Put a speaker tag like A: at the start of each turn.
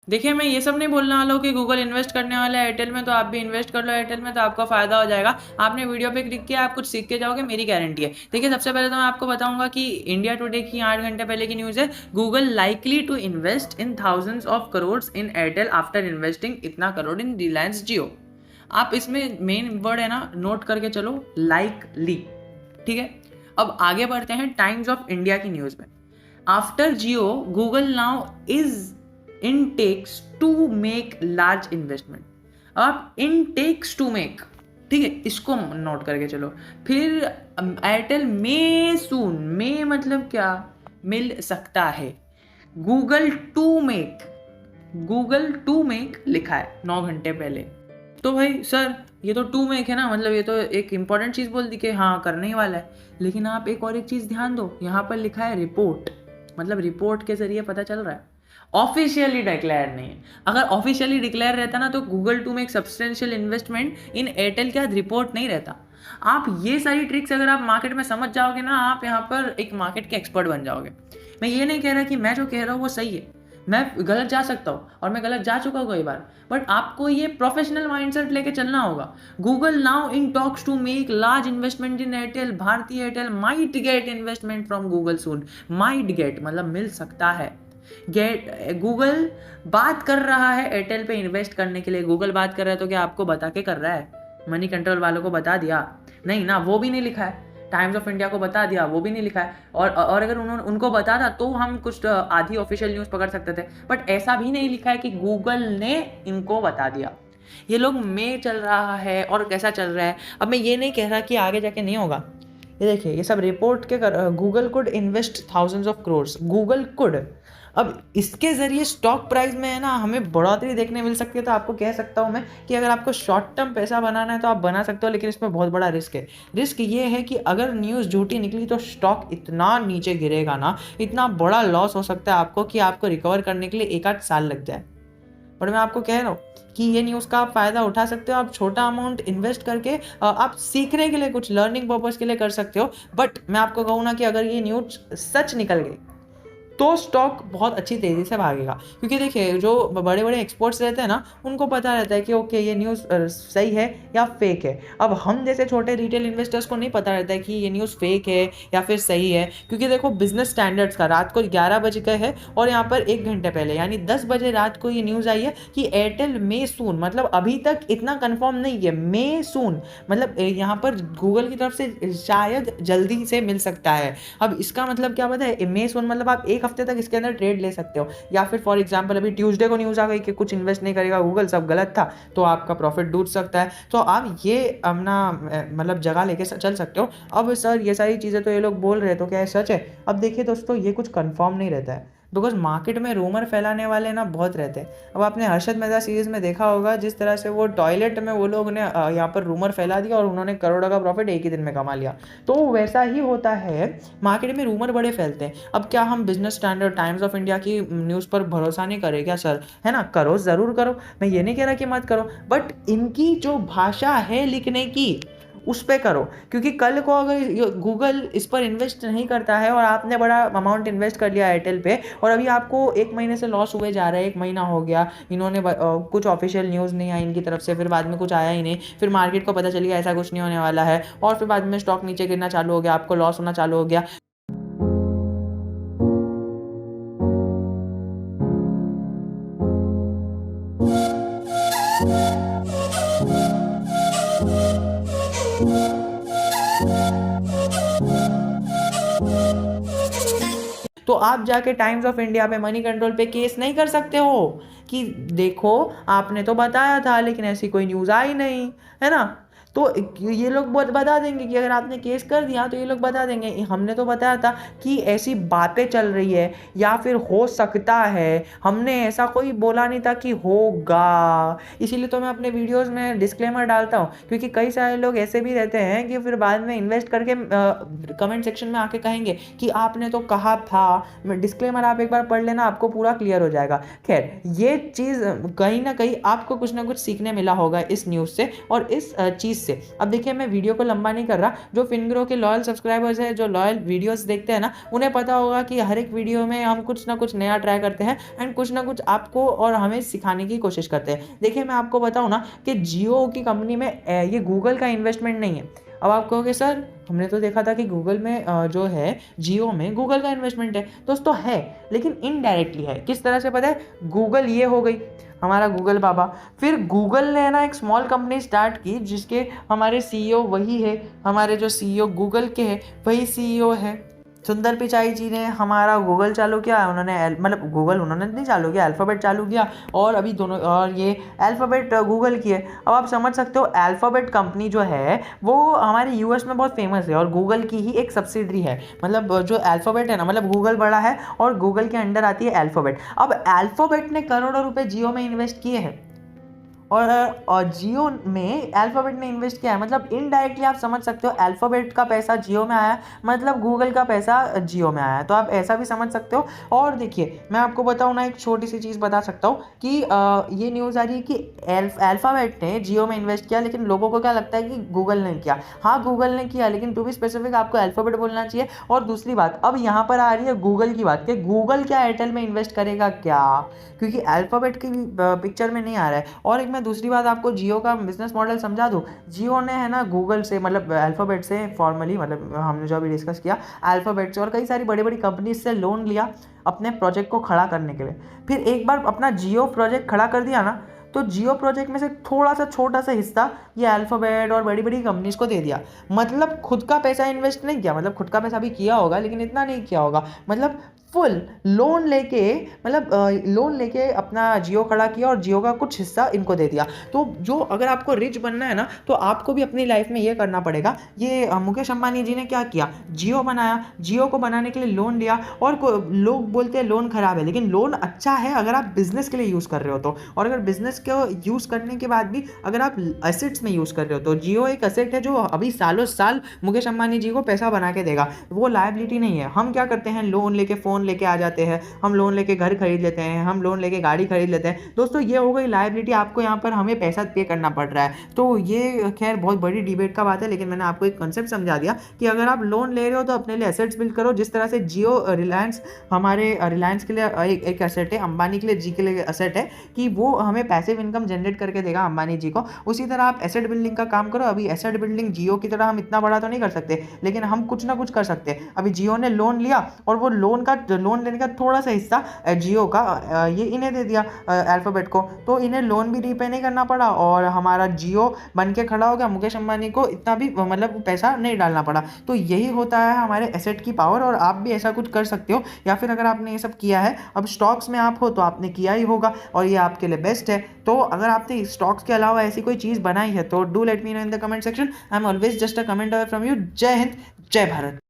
A: देखिए, मैं ये सब नहीं बोलने वाला हूँ कि गूगल इन्वेस्ट करने वाला है एयरटेल में, तो आप भी इन्वेस्ट कर लो एयरटेल में, तो आपका फ़ायदा हो जाएगा। आपने वीडियो पे क्लिक किया, आप कुछ सीख के जाओगे, मेरी गारंटी है। देखिए, सबसे पहले तो मैं आपको बताऊंगा कि इंडिया टुडे की 8 घंटे पहले की न्यूज़ है, Google likely to invest in thousands of crores in Airtel after investing इतना करोड़ इन रिलायंस जियो। आप इसमें मेन वर्ड है ना, नोट करके चलो, लाइकली। ठीक है, अब आगे बढ़ते हैं टाइम्स ऑफ इंडिया की न्यूज़ में। After Jio, Google now is in talks to make large investment. अब इन टेक्स टू मेक, ठीक है, इसको नोट करके चलो। फिर एयरटेल में सून, में मतलब क्या, मिल सकता है। Google to make, Google to make लिखा है 9 घंटे पहले। तो भाई सर, ये तो टू मेक है ना, मतलब ये तो एक इंपॉर्टेंट चीज़ बोल दी कि हाँ करने ही वाला है। लेकिन आप एक और एक चीज़ ध्यान दो, यहाँ पर लिखा है रिपोर्ट, मतलब रिपोर्ट के जरिए पता चल रहा है, ऑफिशियली डिक्लेयर नहीं है। अगर ऑफिशियली डिक्लेयर रहता ना, तो Google to make substantial investment in Airtel के बाद रिपोर्ट नहीं रहता। आप ये सारी ट्रिक्स अगर आप मार्केट में समझ जाओगे ना, आप यहाँ पर एक मार्केट के एक्सपर्ट बन जाओगे। मैं ये नहीं कह रहा कि मैं जो कह रहा हूँ वो सही है, मैं गलत जा सकता हूँ और मैं गलत जा चुका हूँ कई बार, बट आपको ये प्रोफेशनल माइंडसेट लेके चलना होगा। Google now in talks to make large investment in Airtel, Bharti Airtel might get investment from Google soon. Might get मतलब मिल सकता है। गेट, गूगल बात कर रहा है एयरटेल पे इन्वेस्ट करने के लिए। गूगल बात कर रहा है तो क्या आपको बता के कर रहा है? मनी कंट्रोल वालों को बता दिया? नहीं ना, वो भी नहीं लिखा है। टाइम्स ऑफ इंडिया को बता दिया, वो भी नहीं लिखा है। और अगर उन्होंने उनको बता था तो हम कुछ आधी ऑफिशियल न्यूज़ पकड़ सकते थे, बट ऐसा भी नहीं लिखा है कि गूगल ने इनको बता दिया। ये लोग में चल रहा है और कैसा चल रहा है। अब मैं ये नहीं कह रहा कि आगे जाके नहीं होगा। ये देखिए, ये सब रिपोर्ट के Google could invest thousands of crores, Google could. अब इसके ज़रिए स्टॉक प्राइस में है ना हमें बढ़ोतरी देखने मिल सकती है। तो आपको कह सकता हूँ मैं कि अगर आपको शॉर्ट टर्म पैसा बनाना है तो आप बना सकते हो, लेकिन इसमें बहुत बड़ा रिस्क है। रिस्क ये है कि अगर न्यूज़ झूठी निकली तो स्टॉक इतना नीचे गिरेगा ना, इतना बड़ा लॉस हो सकता है आपको कि आपको रिकवर करने के लिए 1 आध साल लग जाए। पर मैं आपको कह रहा हूँ कि ये न्यूज़ का आप फ़ायदा उठा सकते हो। आप छोटा अमाउंट इन्वेस्ट करके आप सीखने के लिए, कुछ लर्निंग पर्पज़ के लिए कर सकते हो। बट मैं आपको कहूँ ना कि अगर ये न्यूज़ सच निकल गई तो स्टॉक बहुत अच्छी तेज़ी से भागेगा। क्योंकि देखिए, जो बड़े बड़े एक्सपर्ट्स रहते हैं ना, उनको पता रहता है कि ओके ये न्यूज़ सही है या फेक है। अब हम जैसे छोटे रिटेल इन्वेस्टर्स को नहीं पता रहता है कि ये न्यूज़ फेक है या फिर सही है। क्योंकि देखो, बिजनेस स्टैंडर्ड्स का रात को 11 बज गए हैं और यहाँ पर 1 घंटे पहले यानी 10 बजे रात को ये न्यूज़ आई है कि एयरटेल में सून, मतलब अभी तक इतना कन्फर्म नहीं है, में सून मतलब यहाँ पर गूगल की तरफ से शायद जल्दी से मिल सकता है। अब इसका मतलब क्या पता है? में सून मतलब आप 1 हफ्ते तक इसके अंदर ट्रेड ले सकते हो। या फिर फॉर एग्जांपल अभी ट्यूसडे को न्यूज़ आ गई कि कुछ इन्वेस्ट नहीं करेगा गूगल, सब गलत था, तो आपका प्रॉफिट डूब सकता है। तो आप ये अपना मतलब जगह लेके चल सकते हो। अब सर ये सारी चीज़ें तो ये लोग बोल रहे हैं, तो क्या ये सच है? अब देखिए दोस्तों, ये कुछ कंफर्म नहीं रहता है, बिकॉज मार्केट में रूमर फैलाने वाले ना बहुत रहते हैं। अब आपने हर्षद मेहता सीरीज में देखा होगा, जिस तरह से वो टॉयलेट में वो लोग ने यहाँ पर रूमर फैला दिया और उन्होंने करोड़ों का प्रॉफिट एक ही दिन में कमा लिया। तो वैसा ही होता है, मार्केट में रूमर बड़े फैलते हैं। अब क्या हम business standard, times of India की न्यूज़ पर भरोसा नहीं करें क्या सर? है ना, करो, ज़रूर करो, मैं ये नहीं कह रहा कि मत करो, बट इनकी जो भाषा है लिखने की, उस पे करो। क्योंकि कल को अगर गूगल इस पर इन्वेस्ट नहीं करता है और आपने बड़ा अमाउंट इन्वेस्ट कर लिया एयरटेल पे, और अभी आपको 1 महीने से लॉस हुए जा रहा है, 1 महीना हो गया, इन्होंने कुछ ऑफिशियल न्यूज़ नहीं आई इनकी तरफ से, फिर बाद में कुछ आया ही नहीं, फिर मार्केट को पता चल गया ऐसा कुछ नहीं होने वाला है, और फिर बाद में स्टॉक नीचे गिरना चालू हो गया, आपको लॉस होना चालू हो गया। तो आप जाके टाइम्स ऑफ इंडिया पे, मनी कंट्रोल पे केस नहीं कर सकते हो कि देखो आपने तो बताया था लेकिन ऐसी कोई न्यूज़ आई नहीं, है ना। तो ये लोग बता देंगे कि अगर आपने केस कर दिया तो ये लोग बता देंगे हमने तो बताया था कि ऐसी बातें चल रही है या फिर हो सकता है, हमने ऐसा कोई बोला नहीं था कि होगा। इसीलिए तो मैं अपने वीडियोस में डिस्क्लेमर डालता हूँ, क्योंकि कई सारे लोग ऐसे भी रहते हैं कि फिर बाद में इन्वेस्ट करके कमेंट सेक्शन में आके कहेंगे कि आपने तो कहा था। डिस्क्लेमर आप एक बार पढ़ लेना, आपको पूरा क्लियर हो जाएगा। खैर, ये चीज़ कहीं ना कहीं आपको कुछ ना कुछ सीखने मिला होगा इस न्यूज़ से और इस चीज़ किससे। अब देखिए मैं वीडियो को लंबा नहीं कर रहा, जो फिनग्रो के लॉयल सब्सक्राइबर्स है, जो लॉयल वीडियोस देखते हैं ना, उन्हें पता होगा कि हर एक वीडियो में हम कुछ ना कुछ नया ट्राई करते हैं एंड कुछ ना कुछ आपको और हमें सिखाने की कोशिश करते हैं। देखिए मैं आपको बताऊं ना कि जियो की कंपनी में ये गूगल का इन्वेस्टमेंट नहीं है। अब आप कहोगे सर हमने तो देखा था कि गूगल में जो है जियो में गूगल का इन्वेस्टमेंट है। दोस्तों है, लेकिन इनडायरेक्टली है। किस तरह से पता है? गूगल ये हो गई हमारा गूगल बाबा, फिर गूगल ने ना एक स्मॉल कंपनी स्टार्ट की जिसके हमारे सीईओ वही है, हमारे जो सीईओ गूगल के हैं वही सीईओ है सुंदर पिचाई जी ने हमारा गूगल चालू किया। उन्होंने मतलब गूगल उन्होंने नहीं चालू किया, अल्फ़ाबेट चालू किया, और अभी दोनों, और ये अल्फ़ाबेट गूगल की है। अब आप समझ सकते हो अल्फ़ाबेट कंपनी जो है वो हमारे यूएस में बहुत फेमस है और गूगल की ही एक सब्सिडरी है। मतलब जो अल्फ़ाबेट है ना, मतलब गूगल बड़ा है और गूगल के अंडर आती है अल्फ़ाबेट। अब अल्फ़ाबेट ने करोड़ों रुपए जियो में इन्वेस्ट किए हैं और जियो में अल्फ़ाबेट ने इन्वेस्ट किया है। मतलब इनडायरेक्टली आप समझ सकते हो अल्फ़ाबेट का पैसा जियो में आया, मतलब गूगल का पैसा जियो में आया। तो आप ऐसा भी समझ सकते हो। और देखिए मैं आपको बताऊँ ना, एक छोटी सी चीज़ बता सकता हूँ कि ये न्यूज़ आ रही है कि अल्फ़ाबेट ने जियो में इन्वेस्ट किया, लेकिन लोगों को क्या लगता है कि गूगल ने किया। हाँ गूगल ने किया, लेकिन टू बी स्पेसिफिक आपको अल्फ़ाबेट बोलना चाहिए। और दूसरी बात, अब यहाँ पर आ रही है गूगल की बात कि गूगल क्या एयरटेल में इन्वेस्ट करेगा क्या, क्योंकि अल्फ़ाबेट की पिक्चर में नहीं आ रहा है। और एक मैं दूसरी बात आपको जियो का बिजनेस मॉडल समझा दूँ। जियो ने है ना गूगल से, मतलब अल्फ़ाबेट से फॉर्मली, मतलब हमने जो अभी डिस्कस किया अल्फ़ाबेट से और कई सारी बड़ी बड़ी कंपनीज से लोन लिया अपने प्रोजेक्ट को खड़ा करने के लिए। फिर एक बार अपना जियो प्रोजेक्ट खड़ा कर दिया ना, तो जियो प्रोजेक्ट में से थोड़ा सा छोटा सा हिस्सा ये अल्फ़ाबेट और बड़ी बड़ी कंपनीज को दे दिया। मतलब खुद का पैसा इन्वेस्ट नहीं किया, मतलब खुद का पैसा भी किया होगा लेकिन इतना नहीं किया होगा। मतलब फुल लोन लेके, मतलब लोन लेके अपना जियो खड़ा किया और जियो का कुछ हिस्सा इनको दे दिया। तो जो अगर आपको रिच बनना है ना, तो आपको भी अपनी लाइफ में ये करना पड़ेगा। ये मुकेश अंबानी जी ने क्या किया, जियो बनाया, जियो को बनाने के लिए लोन लिया। और लोग बोलते हैं लोन खराब है, लेकिन लोन अच्छा है अगर आप बिजनेस के लिए यूज़ कर रहे हो तो। और अगर बिजनेस को यूज़ करने के बाद भी अगर आप एसेट्स में यूज़ कर रहे हो तो जियो एक एसेट है जो अभी सालों साल मुकेश अंबानी जी को पैसा बना के देगा। वो लायबिलिटी नहीं है। हम क्या करते हैं, लोन लेके फ़ोन लेके आ जाते हैं, हम लोन लेके घर खरीद लेते हैं, हम लोन लेके गाड़ी खरीद लेते हैं। दोस्तों ये हो गई लायबिलिटी, आपको यहाँ पर हमें पैसा पे करना पड़ रहा है। तो ये खैर बहुत बड़ी डिबेट का बात है, लेकिन मैंने आपको एक कंसेप्ट समझा दिया कि अगर आप लोन ले रहे हो तो अपने लिए एसेट्स बिल्ड करो। जिस तरह से जियो रिलायंस, हमारे रिलायंस के लिए एक एसेट है, अंबानी के लिए जी के लिए एसेट है कि वो हमें पैसिव इनकम जनरेट करके देगा अंबानी जी को। उसी तरह आप एसेट बिल्डिंग का काम करो। अभी एसेट बिल्डिंग जियो की तरह हम इतना बड़ा तो नहीं कर सकते, लेकिन हम कुछ ना कुछ कर सकते हैं। अभी जियो ने लोन लिया और वो लोन लेने का थोड़ा सा हिस्सा जियो का ये इन्हें दे दिया अल्फ़ाबेट को, तो इन्हें लोन भी रीपे नहीं करना पड़ा और हमारा जियो बन के खड़ा हो गया। मुकेश अंबानी को इतना भी मतलब पैसा नहीं डालना पड़ा। तो यही होता है हमारे एसेट की पावर, और आप भी ऐसा कुछ कर सकते हो। या फिर अगर आपने ये सब किया है, अब स्टॉक्स में आप हो तो आपने किया ही होगा और ये आपके लिए बेस्ट है। तो अगर आपने स्टॉक्स के अलावा ऐसी कोई चीज़ बनाई है तो do let me know in the comment section. I am always just a comment away from you. जय हिंद, जय भारत।